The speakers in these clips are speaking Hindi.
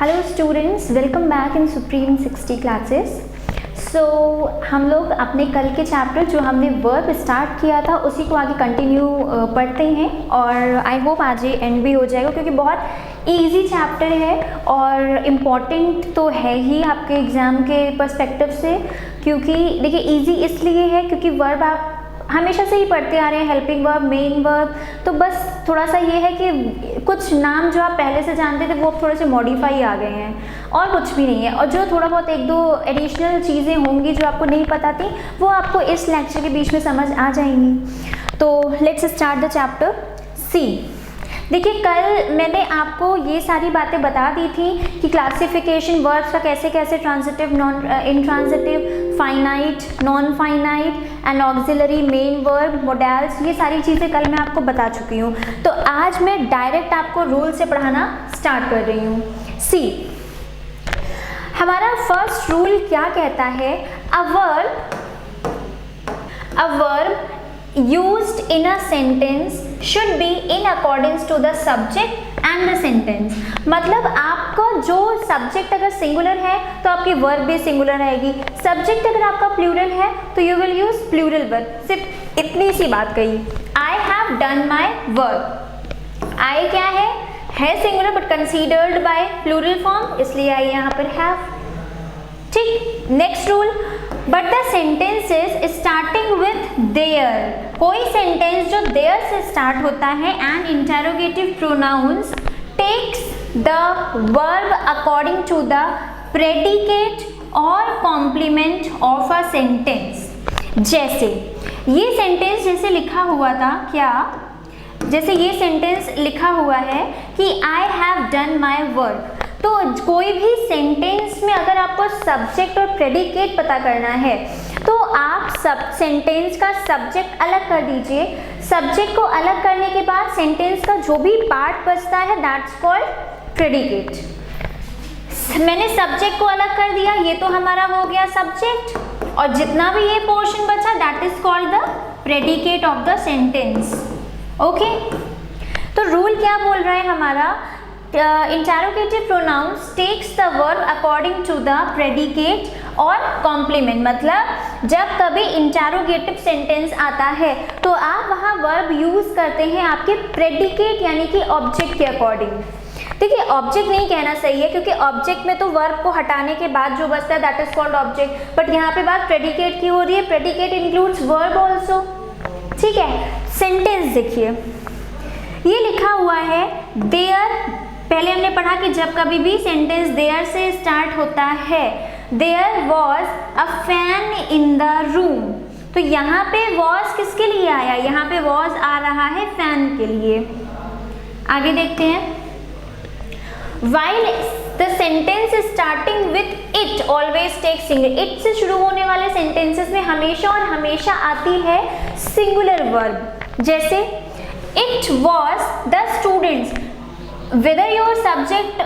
Hello students, welcome back in supreme 60 classes. So हम लोग अपने कल के चैप्टर जो हमने वर्ब स्टार्ट किया था उसी को आगे कंटिन्यू पढ़ते हैं और आई होप आज ये एंड भी हो जाएगा क्योंकि बहुत इजी चैप्टर है और इम्पॉर्टेंट तो है ही आपके एग्ज़ाम के पर्सपेक्टिव से। क्योंकि देखिए इजी इसलिए है क्योंकि वर्ब आप हमेशा से ही पढ़ते आ रहे हैं, हेल्पिंग वर्ब, मेन वर्ब, तो बस थोड़ा सा ये है कि कुछ नाम जो आप पहले से जानते थे वो थोड़े से मॉडिफाई आ गए हैं और कुछ भी नहीं है। और जो थोड़ा बहुत एक दो एडिशनल चीज़ें होंगी जो आपको नहीं पता थी वो आपको इस लेक्चर के बीच में समझ आ जाएंगी। तो लेट्स स्टार्ट द चैप्टर सी। देखिए कल मैंने आपको ये सारी बातें बता दी थी कि क्लासिफिकेशन वर्ब्स का कैसे कैसे transitive, non intransitive, finite, non finite and auxiliary, main verb, modals, ये सारी चीज़ें कल मैं आपको बता चुकी हूँ। तो आज मैं डायरेक्ट आपको रूल से पढ़ाना स्टार्ट कर रही हूँ। सी, हमारा फर्स्ट रूल क्या कहता है? A verb used in a sentence should be in accordance to the subject and the sentence। मतलब आपका जो सब्जेक्ट अगर सिंगुलर है तो आपकी वर्ब भी सिंगुलर रहेगी, सब्जेक्ट अगर आपका प्लूरल है तो you will use plural verb. सिर्फ इतनी सी बात कही। I have done my verb. I क्या है singular but considered by plural form, इसलिए आई यहाँ पर हैव। ठीक, next rule, but the sentences starting with there. कोई सेंटेंस जो देयर से स्टार्ट होता है and interrogative pronouns takes the verb according to the predicate और कॉम्प्लीमेंट ऑफ अ सेंटेंस। जैसे ये सेंटेंस जैसे लिखा हुआ था, क्या जैसे ये सेंटेंस लिखा हुआ है कि आई हैव डन माई वर्क, तो कोई भी सेंटेंस में अगर आपको सब्जेक्ट और प्रेडिकेट पता करना है तो आप सब सेंटेंस का सब्जेक्ट अलग कर दीजिए। सब्जेक्ट को अलग करने के बाद सेंटेंस का जो भी पार्ट बचता है दैट्स कॉल्ड प्रेडिकेट। मैंने सब्जेक्ट को अलग कर दिया, ये तो हमारा हो गया सब्जेक्ट, और जितना भी ये पोर्शन बचा that is called the predicate of the sentence. Okay, तो रूल क्या बोल रहा है हमारा? Interrogative pronouns takes the verb according to the predicate और कॉम्प्लीमेंट। मतलब जब कभी इंटेरोगेटिव सेंटेंस आता है तो आप वहाँ वर्ब यूज करते हैं आपके प्रेडिकेट यानी कि ऑब्जेक्ट के अकॉर्डिंग। देखिए ऑब्जेक्ट नहीं कहना सही है क्योंकि ऑब्जेक्ट में तो वर्ब को हटाने के बाद जो बचता है that is called object, but यहाँ पे बात प्रेडिकेट की हो रही है। Predicate includes verb also. ठीक है, सेंटेंस देखिए ये लिखा हुआ है देयर। पहले हमने पढ़ा कि जब कभी भी सेंटेंस देयर से स्टार्ट होता है, there was a fan in the room, तो यहाँ पे वॉज किसके लिए आया? यहाँ पे वॉज आ रहा है फैन के लिए। आगे देखते हैं, while the sentence starting with it always takes singular। it से शुरू होने वाले सेंटेंसेस में हमेशा और हमेशा आती है सिंगुलर वर्ब। जैसे it was the students। whether your subject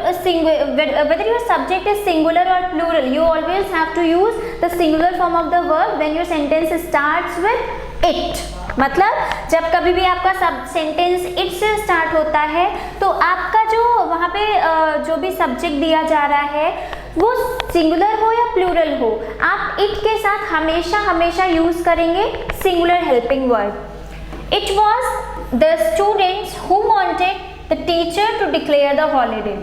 is singular or plural, you always have to use the singular form of the verb when your sentence starts with it। मतलब जब कभी भी आपका सब सेंटेंस इट से स्टार्ट होता है तो आपका जो वहाँ पे जो भी सब्जेक्ट दिया जा रहा है वो सिंगुलर हो या प्लूरल हो, आप इट के साथ हमेशा हमेशा यूज करेंगे singular helping verb. It was the students who wanted the teacher to declare the holiday।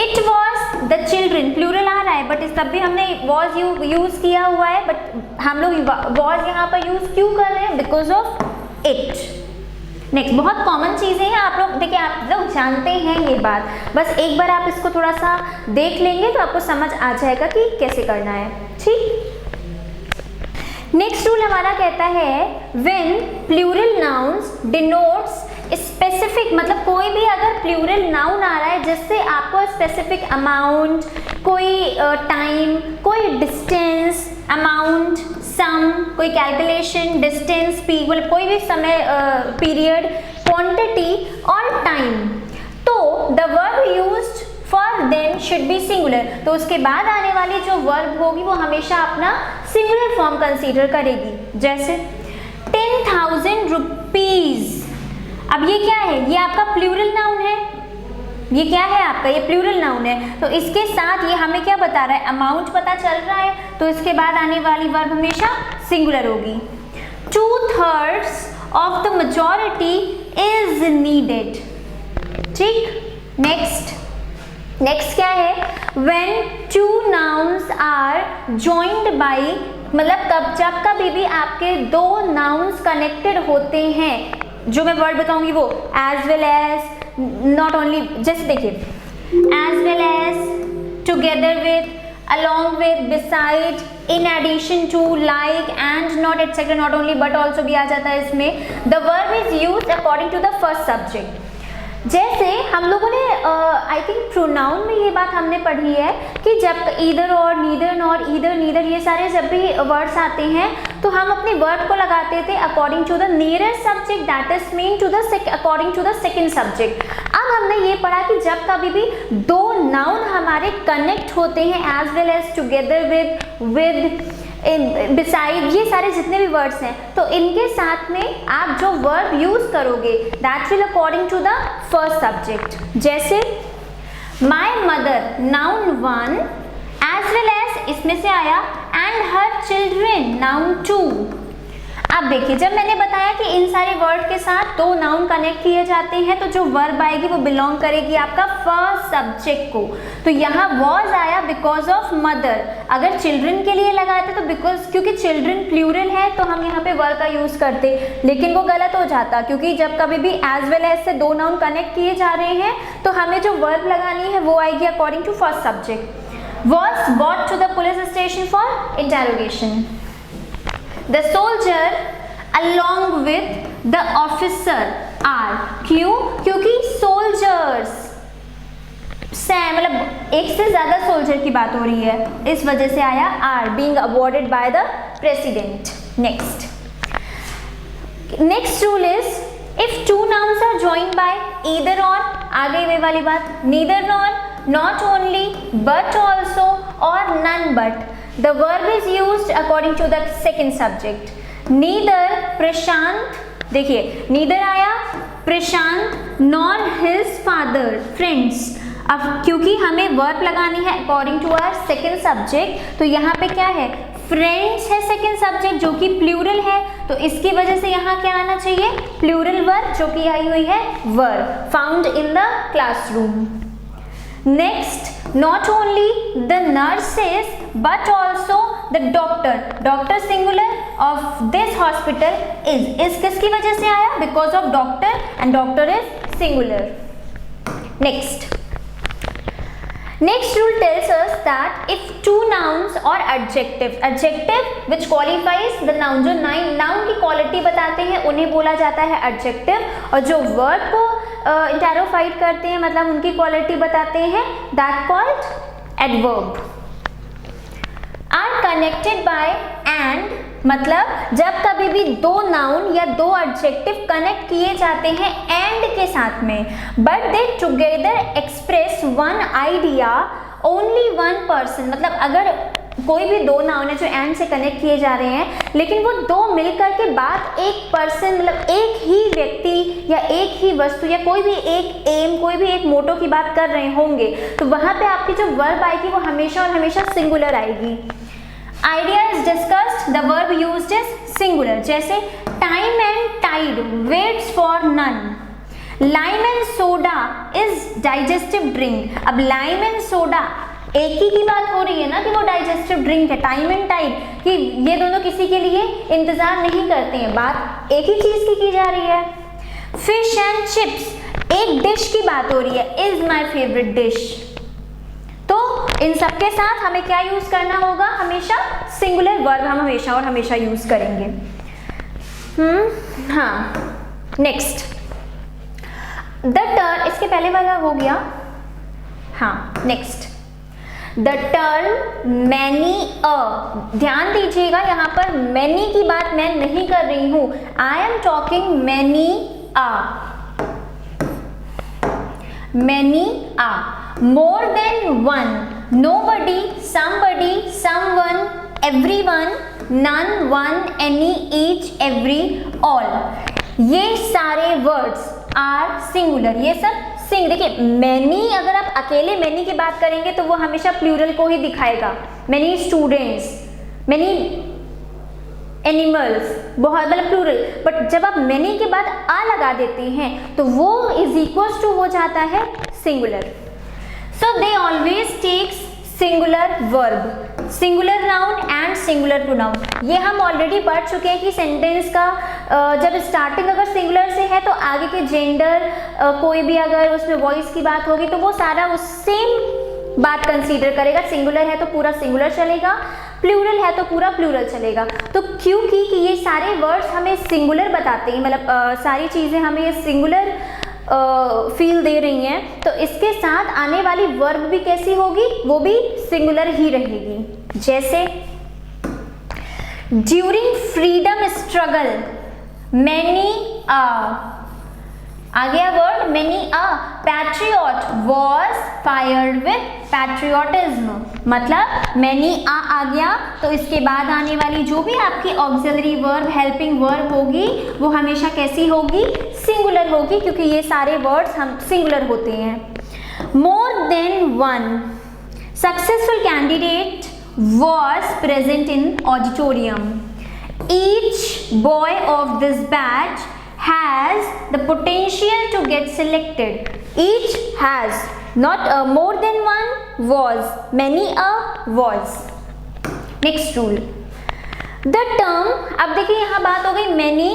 it was the children, plural आ रहा है बट इस तब भी हमने was यूज किया हुआ है, बट हम लोग was यहाँ पर यूज क्यों कर रहे हैं? Because of it। नेक्स्ट, बहुत कॉमन चीज़ें हैं, आप लोग देखिए, आप लोग जानते हैं ये बात, बस एक बार आप इसको थोड़ा सा देख लेंगे तो आपको समझ आ जाएगा कि कैसे करना है। ठीक, नेक्स्ट रूल हमारा कहता है when plural nouns denotes specific, मतलब कोई भी अगर प्लूरल नाउन आ रहा है जिससे आपको स्पेसिफिक अमाउंट, कोई टाइम, कोई डिस्टेंस, अमाउंट, सम, कोई कैलकुलेशन, डिस्टेंस, मतलब कोई भी समय, पीरियड, क्वांटिटी और टाइम, तो the verb used for then should be singular. तो उसके बाद आने वाली जो वर्ब होगी वो हमेशा अपना सिंगुलर फॉर्म कंसीडर करेगी। जैसे 10,000 रुपीज, अब ये क्या है? ये आपका प्लूरल नाउन है, ये क्या है आपका, ये प्लूरल नाउन है, तो इसके साथ ये हमें क्या बता रहा है, अमाउंट पता चल रहा है, तो इसके बाद आने वाली वर्ब हमेशा सिंगुलर होगी। 2/3 of the majority is needed. ठीक, नेक्स्ट क्या है, when two nouns are joined by, मतलब जब कभी भी आपके दो nouns कनेक्टेड होते हैं, जो मैं वर्ड बताऊंगी वो as well as, not only, जैसे देखिए as well as, together with, along with, beside, in addition to, like, and, not, etc. not only but also भी आ जाता है इसमें। the verb is used according to the first subject। जैसे हम लोगों ने आई थिंक प्रोनाउन में ये बात हमने पढ़ी है कि जब ईदर और, नीदर नॉर, ईदर नीदर, ये सारे जब भी वर्ड्स आते हैं तो हम अपने वर्ड को लगाते थे according to the nearest subject, that is mean to the according to the second subject. अब हमने ये पढ़ा कि जब कभी भी दो नाउन हमारे कनेक्ट होते हैं as well as, together with, beside, ये सारे जितने भी वर्ड्स हैं, तो इनके साथ में आप जो वर्ब यूज करोगे that will according to the first subject. जैसे my mother, noun 1, as well as इसमें से आया एंड हर चिल्ड्रेन, नाउन 2। अब देखिए, जब मैंने बताया कि इन सारे वर्ड के साथ दो नाउन कनेक्ट किए जाते हैं तो जो वर्ब आएगी वो बिलोंग करेगी आपका फर्स्ट सब्जेक्ट को। तो यहाँ वॉज आया बिकॉज ऑफ मदर। अगर चिल्ड्रन के लिए लगाते तो बिकॉज, क्योंकि चिल्ड्रन प्लूरल है तो हम यहाँ पे वर्ब का यूज करते, लेकिन वो गलत हो जाता, क्योंकि जब कभी भी एज वेल एज से दो नाउन कनेक्ट किए जा रहे हैं तो हमें जो वर्ब लगानी है वो आएगी according to first subject. Was brought to the police station for interrogation. The soldier along with the officer are, क्यों, क्योंकि soldiers से मतलब एक से ज्यादा सोल्जर की बात हो रही है, इस वजह से आया are being awarded by the president। Next rule is if two nouns are joined by either or, आ गई वे वाली बात, neither nor, not only, but also, or none but, the verb is used according to the second subject। neither प्रशांत, देखिए neither आया प्रशांत nor his father friends। अब क्योंकि हमें वर्ब लगानी है according to our second subject, तो यहाँ पे क्या है, फ्रेंड्स है सेकंड सब्जेक्ट जो कि प्लूरल है, तो इसकी वजह से यहाँ क्या आना चाहिए, प्लूरल वर्ब, जो कि आई हुई है verb found in the classroom. Next, not only the nurses but also the doctor, doctor singular of this hospital is किसकी वजह से आया, because of doctor and doctor is singular। Next rule tells us that if two nouns or adjective which qualifies the noun, जो noun की quality बताते हैं उन्हें बोला जाता है adjective, और जो verb को इंटेरोफाइड करते हैं मतलब उनकी क्वालिटी बताते हैं that called adverb। are connected by and, मतलब जब कभी भी दो नाउन या दो एडजेक्टिव कनेक्ट किए जाते हैं एंड के साथ में, but they together express one idea only one person, मतलब अगर कोई भी दो नाउन है जो एंड से कनेक्ट किए जा रहे हैं लेकिन वो दो मिलकर के बाद एक पर्सन, मतलब एक ही व्यक्ति या एक ही वस्तु या कोई भी एक एम, कोई भी एक मोटो की बात कर रहे होंगे, तो वहां पे आपकी जो वर्ब आएगी वो हमेशा और हमेशा सिंगुलर आएगी। Idea is discussed, the verb used is singular. जैसे time and tide waits for none. Lime and soda is digestive drink. अब लाइम एंड सोडा एक ही की बात हो रही है ना कि वो डाइजेस्टिव ड्रिंक है। टाइम एंड टाइड कि ये दोनों किसी के लिए इंतजार नहीं करते हैं, बात एक ही चीज की जा रही है। फिश एंड चिप्स एक डिश की बात हो रही है, इज माई फेवरेट डिश। तो इन सबके साथ हमें क्या यूज करना होगा, हमेशा सिंगुलर वर्ब हम हमेशा और हमेशा यूज करेंगे। हाँ, नेक्स्ट द टर्म, इसके पहले वाला हो गया। हाँ, next the term many a, ध्यान दीजिएगा यहाँ पर मैनी की बात मैं नहीं कर रही हूं, I am talking many a, many a. More than one, nobody, somebody, someone, everyone, none, one, any, each, every, all, ये सारे वर्ड्स आर सिंगुलर, ये सब सिंग, देखिए मैनी, अगर आप अकेले मैनी की बात करेंगे तो वो हमेशा प्लूरल को ही दिखाएगा, मैनी स्टूडेंट्स, मैनी एनिमल्स, बहुत मतलब प्लूरल। बट जब आप मैनी के बाद आ लगा देते हैं तो वो इज इक्वल्स टू हो जाता है singular. So they always takes singular verb, singular noun and singular pronoun. ये हम ऑलरेडी पढ़ चुके हैं कि सेंटेंस का जब स्टार्टिंग अगर सिंगुलर से है तो आगे के जेंडर कोई भी अगर उसमें वॉइस की बात होगी तो वो सारा उस सेम बात कंसीडर करेगा। सिंगुलर है तो पूरा सिंगुलर चलेगा, प्लूरल है तो पूरा प्लूरल चलेगा। तो क्योंकि कि ये सारे वर्ड्स हमें सिंगुलर बताते हैं, मतलब सारी चीज़ें हमें ये सिंगुलर फील दे रही हैं, तो इसके साथ आने वाली वर्ब भी कैसी होगी, वो भी सिंगुलर ही रहेगी। जैसे ड्यूरिंग फ्रीडम स्ट्रगल मैनी आ गया word many patriot was fired with patriotism, मतलब मैनी आ गया तो इसके बाद आने वाली जो भी आपकी ऑक्सिलरी वर्ब, हेल्पिंग वर्ब होगी वो हमेशा कैसी होगी, सिंगुलर होगी, क्योंकि ये सारे वर्ड्स हम सिंगुलर होते हैं। मोर than one successful candidate was present in auditorium, each boy of this batch has the potential to get selected. Each has, not more than one was, many a was. Next rule, the term, अब देखिए यहाँ बात हो गई many,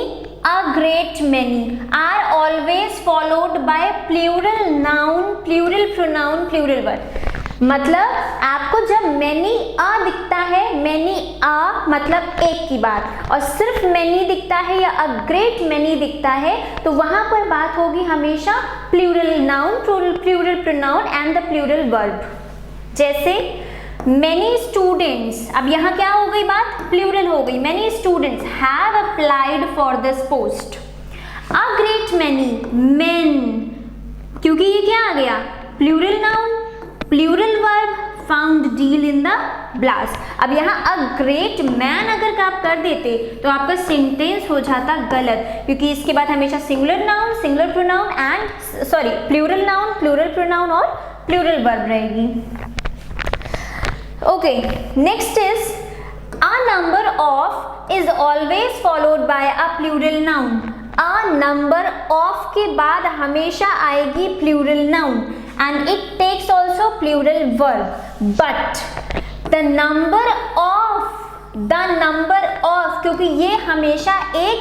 a great many are always followed by plural noun, plural pronoun, plural word। मतलब आपको जब मैनी आ दिखता है, मैनी आ मतलब एक की बात, और सिर्फ मैनी दिखता है या अ ग्रेट मैनी दिखता है तो वहां पर बात होगी हमेशा plural noun, plural pronoun and the plural verb. जैसे मैनी स्टूडेंट्स, अब यहाँ क्या हो गई बात, प्लूरल हो गई, many students have applied for this post. A great many men, क्योंकि ये क्या आ गया, plural noun, plural verb, found dead in the blast. अब यहाँ अ ग्रेट मैन अगर आप कर देते तो आपका सेंटेंस हो जाता गलत, क्योंकि इसके बाद हमेशा singular noun, singular pronoun and sorry plural noun, plural pronoun और प्लूरल वर्ब रहेगी। Okay, next is a number of is always followed by a plural noun. A number of के बाद हमेशा आएगी plural noun and it takes also plural verb, but the number of, क्योंकि ये हमेशा एक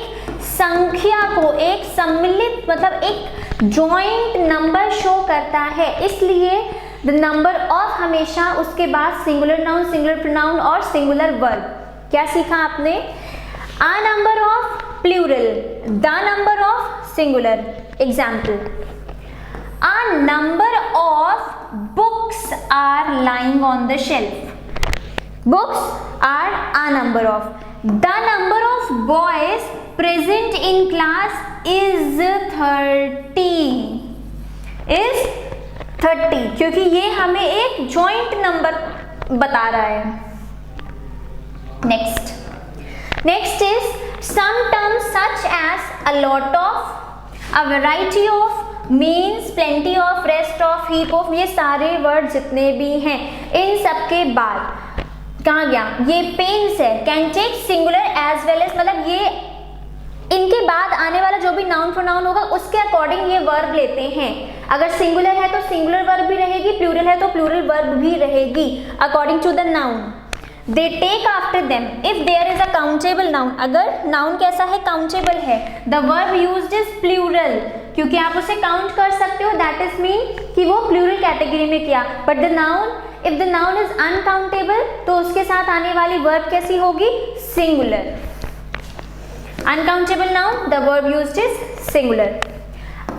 संख्या को, एक सम्मिलित मतलब एक जॉइंट नंबर शो करता है, इसलिए the number of हमेशा उसके बाद सिंगुलर नाउन, सिंगुलर प्रोनाउन और सिंगुलर वर्ब। क्या सीखा आपने, a number of plural, the number of singular। Example, a number of books are lying on the shelf. Books are a number of. The number of boys present in class is 30. Is 30, क्योंकि ये हमें एक joint number बता रहा है। Next is some terms such as a lot of, a variety of, means, plenty of, rest of, heap of, ये सारे वर्ड जितने भी हैं इन सब के बाद कहाँ गया, ये पेन्स है, can take singular as well as, मतलब ये इनके बाद आने वाला जो भी नाउन प्रोनाउन होगा उसके अकॉर्डिंग ये वर्ब लेते हैं। अगर सिंगुलर है तो सिंगुलर वर्ब भी रहेगी, प्लूरल है तो प्लूरल वर्ब भी रहेगी according to the noun. They take after them if there is a countable noun, अगर नाउन कैसा है, काउंटेबल है, the verb used is plural, क्योंकि आप उसे काउंट कर सकते हो, that is mean कि वो प्लूरल कैटेगरी में किया। But the noun, if the noun is uncountable तो उसके साथ आने वाली वर्ब कैसी होगी, singular. Uncountable noun, the verb used is singular।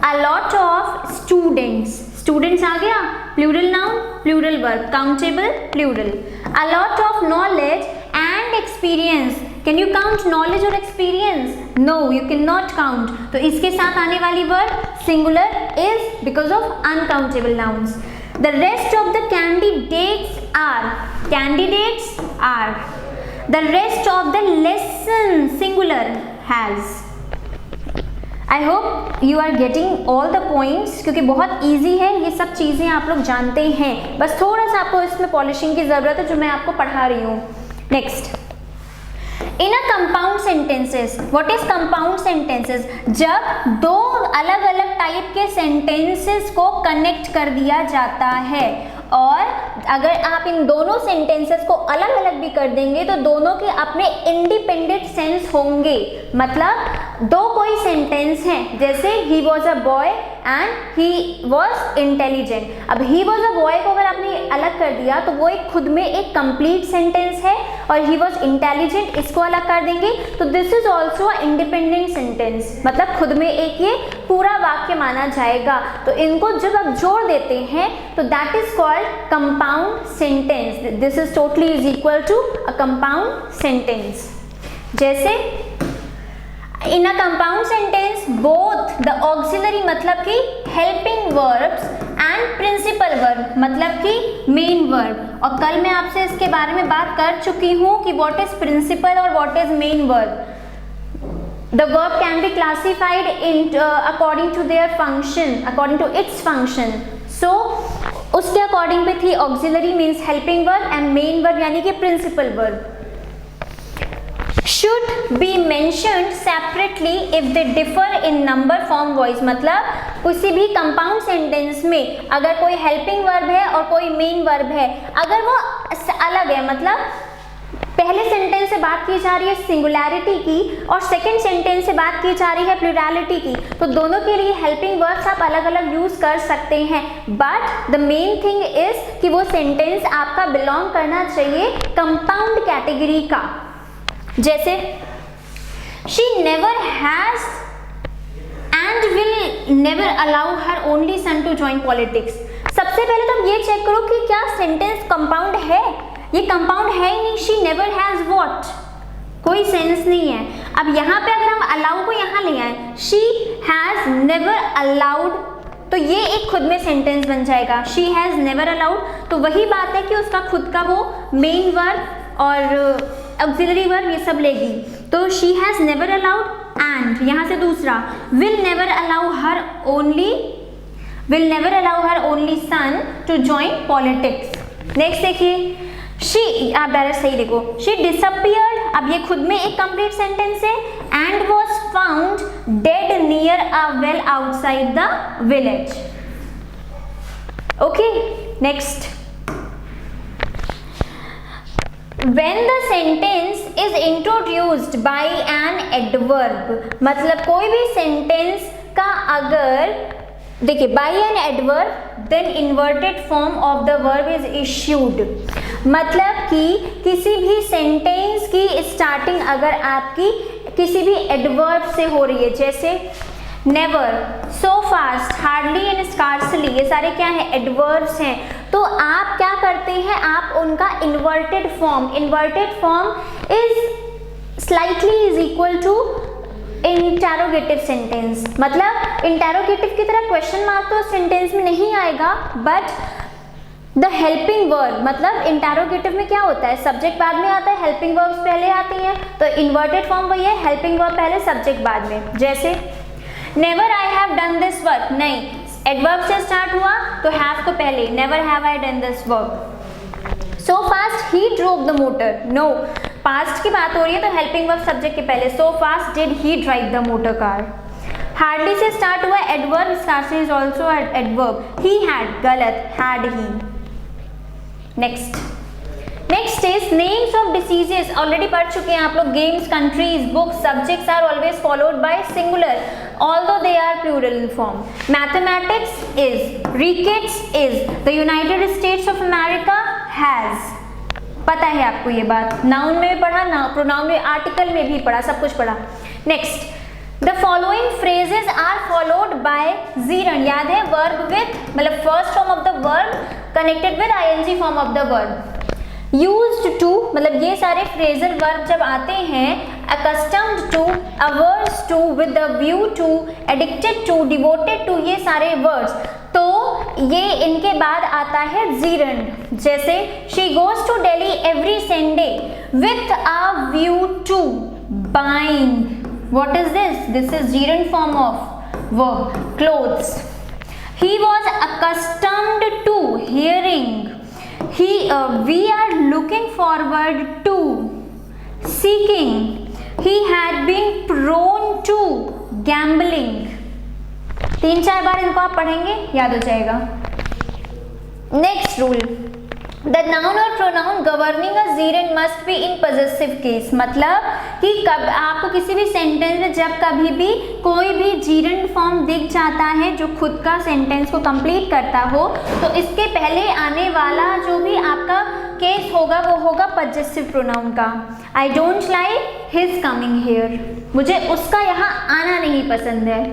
A lot of students, students आ गया, plural noun, plural verb, countable, plural. A lot of knowledge and experience, can you count knowledge और experience? No, you cannot count। तो इसके साथ आने वाली verb singular is because of uncountable nouns। The rest of the candidates are, the rest of the lesson singular has। I hope you are getting all the points, क्योंकि बहुत ईजी है, ये सब चीज़ें आप लोग जानते हैं, बस थोड़ा सा आपको इसमें पॉलिशिंग की ज़रूरत है जो मैं आपको पढ़ा रही हूँ। Next, in a compound sentences, what is compound sentences? जब दो अलग अलग टाइप के सेंटेंसेस को कनेक्ट कर दिया जाता है, और अगर आप इन दोनों सेंटेंसेस को अलग अलग भी कर देंगे तो दोनों के अपने इंडिपेंडेंट सेंस होंगे। मतलब दो कोई सेंटेंस हैं, जैसे he was a boy and he was intelligent. अब ही वॉज अ बॉय को अगर आपने अलग कर दिया तो वो एक खुद में एक कंप्लीट सेंटेंस है, और ही वॉज इंटेलिजेंट इसको अलग कर देंगे तो this is also a independent sentence, मतलब खुद में एक ये पूरा वाक्य माना जाएगा। तो इनको जब आप जोड़ देते हैं तो that is called compound sentence. This is totally is equal to a compound sentence. जैसे in a compound sentence both the auxiliary मतलब कि helping verbs and principal verb मतलब कि मेन वर्ब, और कल मैं आपसे इसके बारे में बात कर चुकी हूँ कि व्हाट इज प्रिंसिपल और what is main verb. The verb can be classified in according to their function, according to its function. So उसके अकॉर्डिंग पे थी auxiliary means helping verb and main verb यानी कि principal verb. Should be mentioned separately if they differ in number, form, voice। मतलब किसी भी कंपाउंड सेंटेंस में अगर कोई हेल्पिंग वर्ब है और कोई मेन वर्ब है, अगर वो अलग है, मतलब पहले सेंटेंस से बात की जा रही है सिंगुलैरिटी की और सेकंड सेंटेंस से बात की जा रही है प्लूरैलिटी की, तो दोनों के लिए हेल्पिंग वर्ब्स आप अलग अलग यूज कर सकते हैं। But the main thing is कि वो सेंटेंस आपका बिलोंग करना चाहिए कंपाउंड कैटेगरी का। जैसे she never has and will never allow her only son to join politics. सबसे पहले तो ये चेक करो कि क्या सेंटेंस कंपाउंड है। ये कंपाउंड है ही नहीं। शी नेवर हैज व्हाट, कोई सेंस नहीं है। अब यहाँ पे अगर हम अलाउ को यहाँ ले आए, शी हैज नेवर अलाउड, तो ये एक खुद में सेंटेंस बन जाएगा, शी हैज नेवर अलाउड। तो वही बात है कि उसका खुद का वो मेन वर्ब और ऑक्सिलरी वर्ब ये सब लेगी। तो she has never allowed, and यहाँ से दूसरा will never allow her only son to join politics. Next देखिए, शी, आप डायरेक्ट सही देखो, शी डिसअपियर्ड, अब ये खुद में एक कंप्लीट सेंटेंस है, and was found dead near a well outside the village. Okay, next, when the sentence is introduced by an adverb, मतलब कोई भी सेंटेंस का अगर देखिए by an adverb then inverted form of the verb is issued, मतलब कि किसी भी सेंटेंस की स्टार्टिंग अगर आपकी किसी भी एडवर्ब से हो रही है, जैसे never, so fast, hardly and scarcely, ये सारे क्या है, एडवर्ब्स हैं। तो आप क्या करते हैं, आप उनका inverted form is slightly is equal to interrogative sentence, मतलब इंटेरोगेटिव की तरह क्वेश्चन मार्क तो सेंटेंस में नहीं आएगा, बट द हेल्पिंग वर्ब, मतलब इंटेरोगेटिव में क्या होता है, सब्जेक्ट बाद में आता है, हेल्पिंग वर्ब्स पहले आती हैं, तो इन्वर्टेड फॉर्म वही है, हेल्पिंग वर्ब पहले, सब्जेक्ट बाद में। जैसे never I have done this work, नहीं, एडवर्ब से स्टार्ट हुआ तो हैव को पहले, never have I done this work. So fast he drove the motor, no, past की बात हो रही है तो हेल्पिंग वर्ब सब्जेक्ट के पहले, so fast did he drive the motor car. Hardly से स्टार्ट हुआ adverb, scarcely is also adverb, he had, गलत, had he. Next is names of diseases, already पढ़ चुके हैं आप लोग, games, countries, books, subjects are always followed by singular although they are plural in form. Mathematics is, rickets is, the United States of America has, पता है आपको ये बात, नाउन में भी पढ़ा, प्रोनाउन में, आर्टिकल में भी पढ़ा, सब कुछ पढ़ा। Next, the following phrases are followed by gerund, याद है, verb with, मतलब first form of the verb connected with ing form of the verb। used to, मतलब ये सारे फ्रेजल वर्ब जब आते हैं, accustomed to, averse to, with the view to, addicted to, devoted to, ये सारे वर्ड्स, तो ये इनके बाद आता है gerund। जैसे she goes to Delhi every Sunday with a view to buying, What is this? This is gerund form of verb. Clothes. He was accustomed to hearing. We are looking forward to. Seeking. He had been prone to gambling. 3-4 बार इनको आप पढ़ेंगे, याद हो जाएगा. नेक्स्ट रूल, द नाउन और pronoun governing a gerund must be in possessive case. मतलब कि कब आपको किसी भी सेंटेंस में जब कभी भी कोई भी gerund फॉर्म दिख जाता है जो खुद का सेंटेंस को कंप्लीट करता हो, तो इसके पहले आने वाला जो भी आपका केस होगा वो होगा पजेसिव प्रोनाउन का. I don't like his coming here. मुझे उसका यहाँ आना नहीं पसंद है.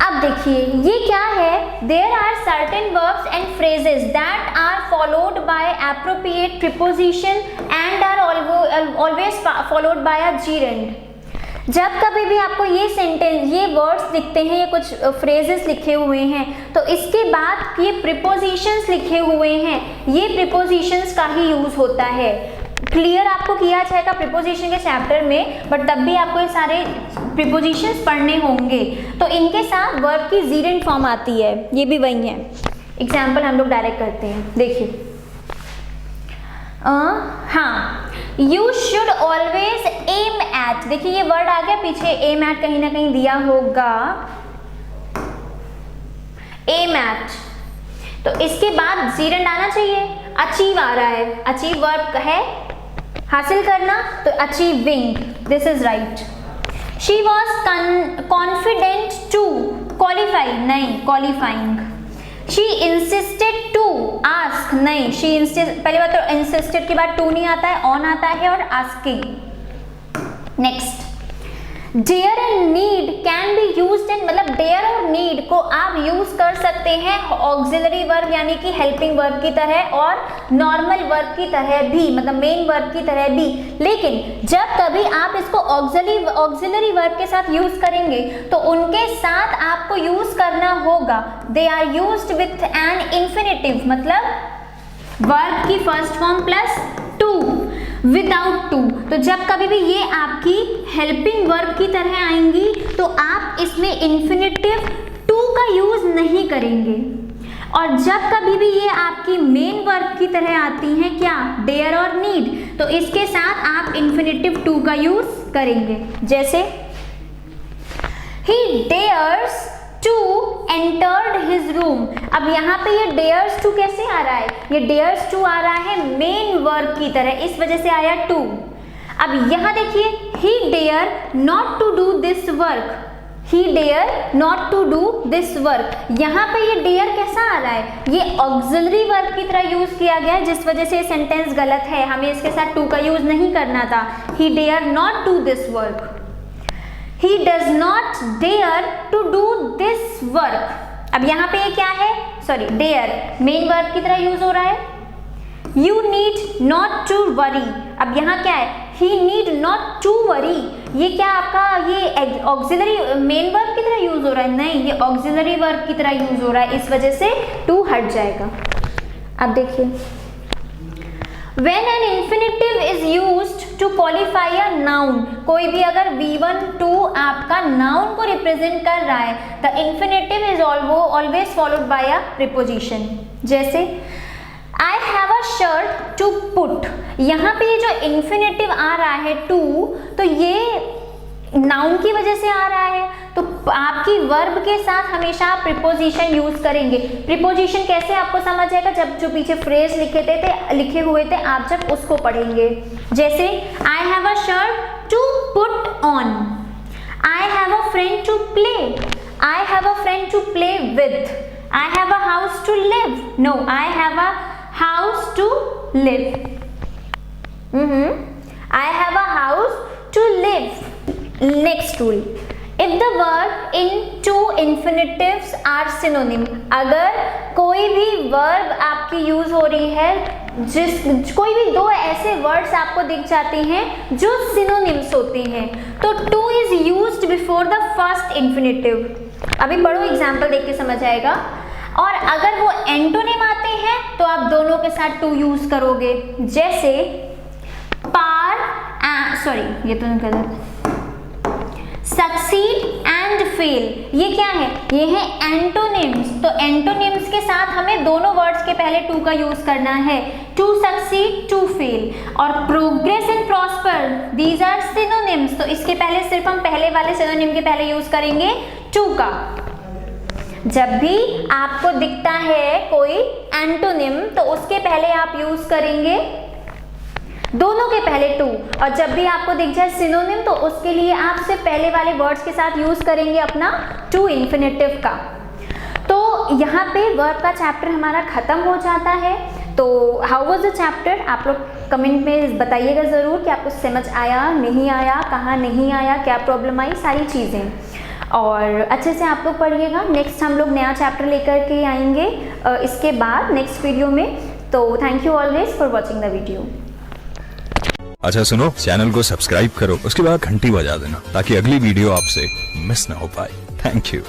अब देखिए ये क्या है. There are certain verbs and phrases that are followed by appropriate preposition and are always followed by a gerund. जब कभी भी आपको ये सेंटेंस, ये वर्ड्स लिखते हैं, ये कुछ फ्रेजेस लिखे हुए हैं, तो इसके बाद ये प्रीपोजिशंस लिखे हुए हैं, ये प्रीपोजिशंस का ही यूज होता है. क्लियर आपको किया जाएगा प्रीपोजिशन के चैप्टर में, बट तब भी आपको ये सारे प्रीपोजिशंस पढ़ने होंगे. तो इनके साथ वर्ब की gerund फॉर्म आती है, ये भी वही है. एग्जाम्पल हम लोग डायरेक्ट करते हैं. देखिए हाँ, you should always aim at. देखिए ये वर्ड आ गया, पीछे एम एट कहीं ना कहीं दिया होगा. एम एट, तो इसके बाद gerund आना चाहिए. अचीव आ रहा है, अचीव वर्ब है हासिल करना, तो achieving. This is right. She was confident to qualify, नहीं qualifying. She insisted to ask, नहीं शी इंसिस्ट. पहली बात तो इंसिस्टेड के बाद टू नहीं आता है, ऑन आता है और asking. Next, dare and need can be used in. मतलब डेयर और नीड को आप यूज कर सकते हैं ऑक्सिलरी वर्ब यानी कि हेल्पिंग वर्ब की तरह और नॉर्मल वर्ब की तरह भी, मतलब मेन वर्ब की तरह भी. लेकिन जब कभी आप इसको ऑक्सिलरी वर्ब के साथ यूज करेंगे तो उनके साथ आपको यूज करना होगा they are used with an infinitive, मतलब वर्ब की first form plus to, without to. तो जब कभी भी ये आपकी हेल्पिंग वर्ब की तरह आएंगी तो आप इसमें इन्फिनिटिव टू का यूज नहीं करेंगे. और जब कभी भी ये आपकी मेन वर्ब की तरह आती हैं, क्या, डेयर और नीड, तो इसके साथ आप इन्फिनिटिव टू का यूज करेंगे. जैसे ही dares to entered his room. अब यहाँ पे ये डेयर्स टू कैसे आ रहा है? ये डेयर्स टू आ रहा है मेन वर्ब की तरह, इस वजह से आया टू. अब यहाँ देखिए, he dare not to do this work. He dare not to do this work. यहाँ पे ये डेयर कैसा आ रहा है? ये ऑक्सिलरी वर्ब की तरह यूज किया गया है, जिस वजह से ये सेंटेंस गलत है. हमें इसके साथ टू का यूज नहीं करना था. He dare not do this work. He does not dare to do this work. अब यहाँ पे ये क्या है? सॉरी, dare मेन वर्ब की तरह यूज हो रहा है. You need not to worry. अब यहाँ क्या है? He need not to worry. ये क्या आपका ये ऑक्सिलरी मेन वर्ब की तरह यूज हो रहा है? नहीं, ये ऑक्सिलरी वर्ब की तरह यूज हो रहा है, इस वजह से टू हट जाएगा. अब देखिए, When an infinitive is used to qualify a noun, कोई भी अगर V1 2 आपका noun को represent कर रहा है, the infinitive is always followed by a preposition. जैसे I have a shirt to put. यहाँ पे ये जो infinitive आ रहा है to, तो ये नाउन की वजह से आ रहा है, तो आपकी वर्ब के साथ हमेशा आप प्रीपोजिशन यूज करेंगे. प्रीपोजिशन कैसे आपको समझ आएगा? जब जो पीछे फ्रेज लिखे हुए थे आप जब उसको पढ़ेंगे. जैसे I have a shirt to put on. I have a friend to play. I have a friend to play with. I have a house to live. No, I have a house to live. I have a house to live. Next rule, if the verb in two infinitives are synonym. अगर कोई भी verb आपकी यूज हो रही है, कोई भी दो ऐसे वर्ड्स आपको दिख जाते हैं जो सिनोनिम्स होते हैं, तो two is used before the first infinitive. अभी बड़ो एग्जाम्पल देख के समझ आएगा. और अगर वो एंटोनिम आते हैं तो आप दोनों के साथ टू यूज करोगे. जैसे पार, सॉरी ये तो गलत, सक्सीड एंड फेल, ये क्या है? ये है एंटोनिम्स। तो एंटोनिम्स के साथ हमें दोनों वर्ड्स के पहले टू का यूज करना है, टू सक्सीड, टू फेल। और progress and prosper, these are synonyms. तो इसके पहले सिर्फ हम पहले वाले सिनोनिम के पहले यूज करेंगे टू का। जब भी आपको दिखता है कोई एंटोनिम तो उसके पहले आप यूज करेंगे दोनों के पहले टू, और जब भी आपको दिख जाए सिनोनिम तो उसके लिए आप सिर्फ पहले वाले वर्ड्स के साथ यूज करेंगे अपना टू इन्फिनेटिव का। तो यहाँ पे वर्ब का चैप्टर हमारा खत्म हो जाता है। तो हाउ वाज द चैप्टर, आप लोग कमेंट में बताइएगा ज़रूर कि आपको समझ आया, नहीं आया, कहाँ नहीं आया, क्या प्रॉब्लम आई, सारी चीज़ें। और अच्छे से आप लोग पढ़िएगा। नेक्स्ट हम लोग नया चैप्टर लेकर के आएंगे इसके बाद नेक्स्ट वीडियो में। तो thank you always for watching the video. अच्छा सुनो, चैनल को सब्सक्राइब करो, उसके बाद घंटी बजा देना ताकि अगली वीडियो आपसे मिस ना हो पाए। Thank you.